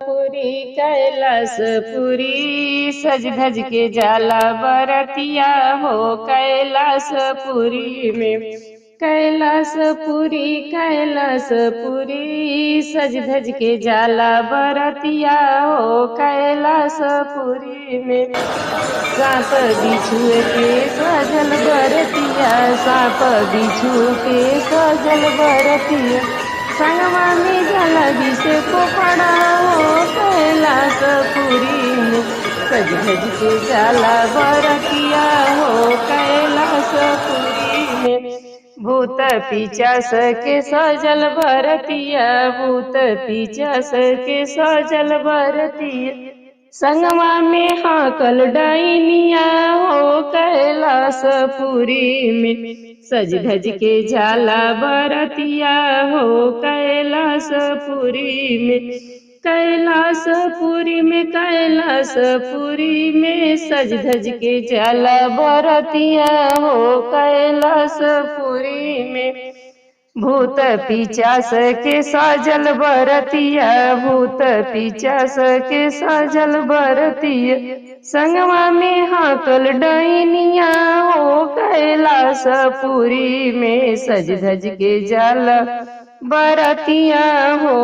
पुरी कैलासपुरी सज धज के जाला बरतिया हो कैलासपुरी में। कैलासपुरी सज धज के जाला बरतिया हो कैलासपुरी में। सांप बिच्छू के सजल बरतिया, सांप बिच्छू के सजल बरतिया, संगमा में जल अभिषेक को पड़ाओ कैलासपुरी में। सज धज के जाला बरतिया हो कैलासपुरी में। भूत पिचास के सजल बरतिया, भूत पिचास के सजल बरतिया, संगमा में हाकल डाइनिया हो कैलासपुरी में। सज धज के जाला बरतिया हो कैलासपुरी में। कैलासपुरी में सज धज के जाला बरतिया हो कैलासपुरी में। भूत पिचास के सजल बरतिया, भूत पिचास के सजल बरतिया, संगमा में हाकल डाइनिया हो कैलासपुरी में। सज धज के जाला बरतिया हो